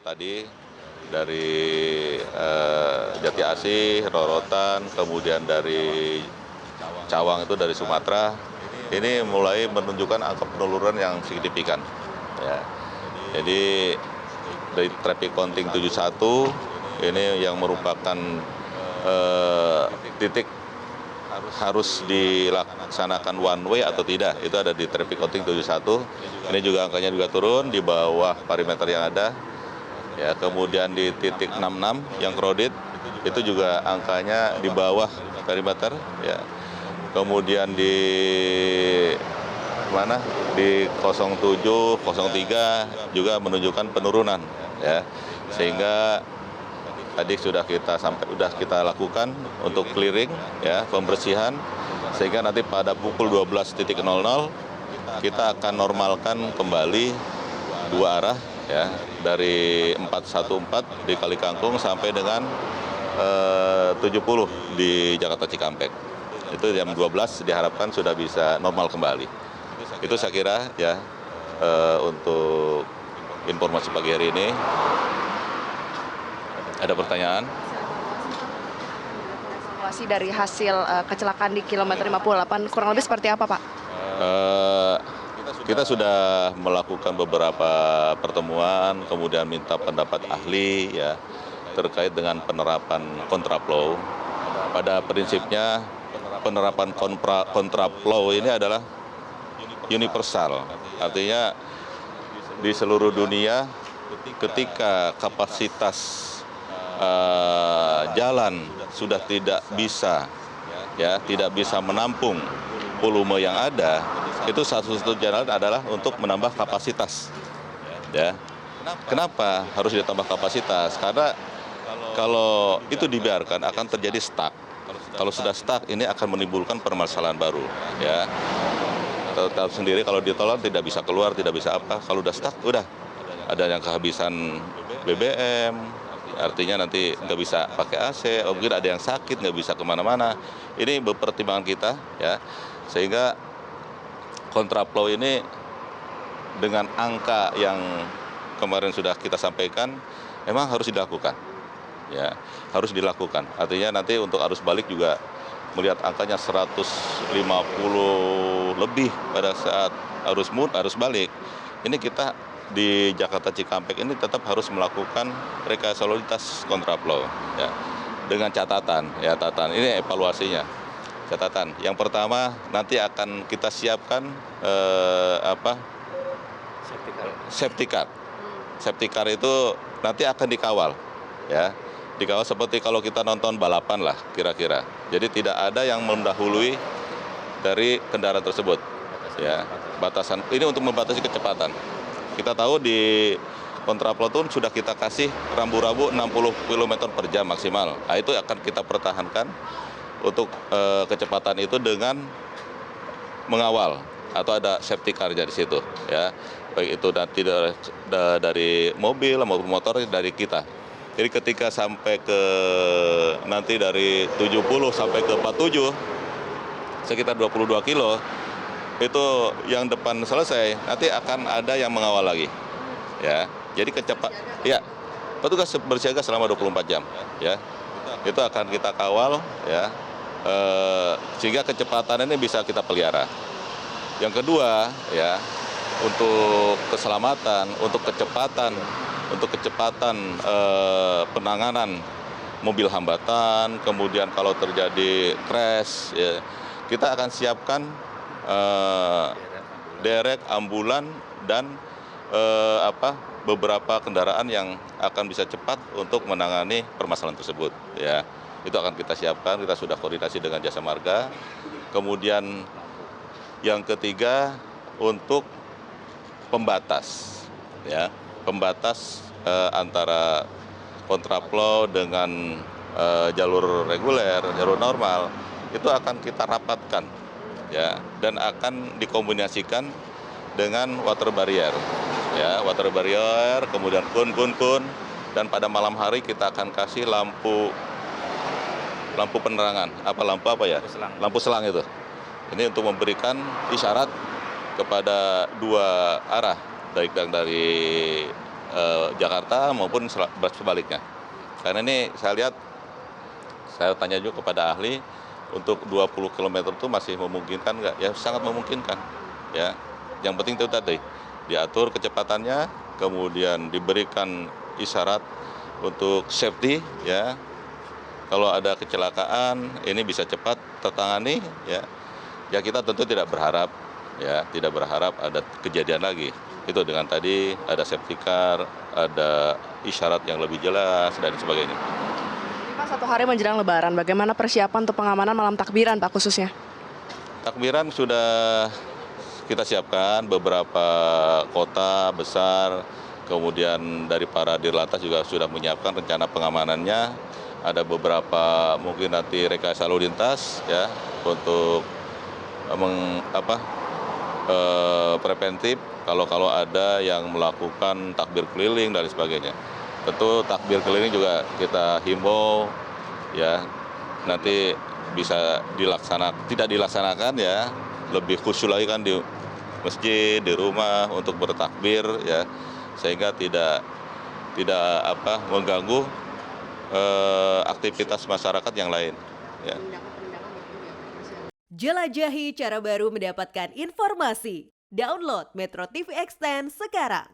tadi dari Jati Asih, Rorotan, kemudian dari Cawang itu dari Sumatera, ini mulai menunjukkan angka peneluruan yang signifikan. Ya. Jadi dari traffic counting 71 ini yang merupakan titik harus dilaksanakan one way atau tidak, itu ada di traffic counting 71. Ini juga angkanya juga turun di bawah parameter yang ada. Ya, kemudian di titik 66 yang crowded itu juga angkanya di bawah parameter. Ya. Kemudian di mana di 07, 03 juga menunjukkan penurunan. Ya, sehingga tadi sudah kita lakukan untuk clearing, ya, pembersihan, sehingga nanti pada pukul 12.00 kita akan normalkan kembali dua arah, ya, dari 414 di Kali Kangkung sampai dengan 70 di Jakarta Cikampek. Itu jam 12 diharapkan sudah bisa normal kembali. Itu saya kira, ya, untuk informasi pagi hari ini. Ada pertanyaan? Evaluasi dari hasil kecelakaan di kilometer 58 kurang lebih seperti apa, Pak? Kita sudah melakukan beberapa pertemuan, kemudian minta pendapat ahli, ya, terkait dengan penerapan kontraflow. Pada prinsipnya penerapan kontraflow ini adalah universal, artinya di seluruh dunia ketika kapasitas jalan sudah tidak bisa menampung volume yang ada, itu satu-satu jalan adalah untuk menambah kapasitas. Ya, kenapa harus ditambah kapasitas? Karena kalau itu dibiarkan akan terjadi stuck. Kalau sudah stuck, ini akan menimbulkan permasalahan baru. Ya, tahu sendiri kalau ditolak tidak bisa keluar, tidak bisa apa. Kalau udah stuck, udah ada yang kehabisan BBM. Artinya nanti nggak bisa pakai AC, mungkin ada yang sakit, nggak bisa kemana-mana. Ini pertimbangan kita, ya, sehingga kontraflow ini dengan angka yang kemarin sudah kita sampaikan, memang harus dilakukan, ya, harus dilakukan. Artinya nanti untuk arus balik juga melihat angkanya 150 lebih pada saat arus balik. Ini kita di Jakarta Cikampek ini tetap harus melakukan rekayasa lalu lintas kontraflow, ya, dengan catatan, ya, ini evaluasinya. Catatan yang pertama, nanti akan kita siapkan safety car. Safety car itu nanti akan dikawal, ya, dikawal seperti kalau kita nonton balapan lah kira-kira. Jadi tidak ada yang mendahului dari kendaraan tersebut, ya. Batasan ini untuk membatasi kecepatan. Kita tahu di kontraflow itu sudah kita kasih rambu-rambu 60 km per jam maksimal. Nah, itu akan kita pertahankan untuk kecepatan itu dengan mengawal atau ada safety car di situ, ya. Baik itu nanti dari mobil maupun motor dari kita. Jadi ketika sampai ke nanti dari 70 sampai ke 47 sekitar 22 kilo, itu yang depan selesai, nanti akan ada yang mengawal lagi, ya. Jadi ya, petugas bersiaga selama 24 jam, ya. Itu akan kita kawal, ya, sehingga kecepatan ini bisa kita pelihara. Yang kedua, ya, untuk keselamatan, untuk kecepatan penanganan mobil hambatan, kemudian kalau terjadi crash, ya, kita akan siapkan derek, ambulan, dan beberapa kendaraan yang akan bisa cepat untuk menangani permasalahan tersebut, ya. Itu akan kita siapkan, kita sudah koordinasi dengan Jasa Marga. Kemudian yang ketiga untuk pembatas, ya, antara kontraflow dengan jalur reguler, jalur normal, itu akan kita rapatkan, ya, dan akan dikombinasikan dengan water barrier, ya, water barrier, kemudian kun, dan pada malam hari kita akan kasih lampu penerangan, lampu selang itu. Ini untuk memberikan isyarat kepada dua arah, baik dari Jakarta maupun sebaliknya. Karena ini saya tanya juga kepada ahli, untuk 20 km itu masih memungkinkan nggak? Ya sangat memungkinkan. Ya, yang penting itu tadi diatur kecepatannya, kemudian diberikan isyarat untuk safety, ya. Kalau ada kecelakaan, ini bisa cepat tertangani, ya. Ya kita tentu tidak berharap ada kejadian lagi. Itu dengan tadi ada safety car, ada isyarat yang lebih jelas dan sebagainya. Ini Pak, 1 hari menjelang Lebaran, bagaimana persiapan untuk pengamanan malam takbiran Pak khususnya? Takbiran sudah kita siapkan beberapa kota besar, kemudian dari para dirlantas juga sudah menyiapkan rencana pengamanannya. Ada beberapa mungkin nanti rekayasa lalu lintas, ya, untuk preventif kalau ada yang melakukan takbir keliling dan sebagainya. Tentu takbir keliling juga kita himbau, ya, nanti bisa tidak dilaksanakan, ya, lebih khusyuk lagi kan di masjid, di rumah untuk bertakbir, ya, sehingga tidak mengganggu aktivitas masyarakat yang lain, ya. Jelajahi cara baru mendapatkan informasi. Download Metro TV Extend sekarang.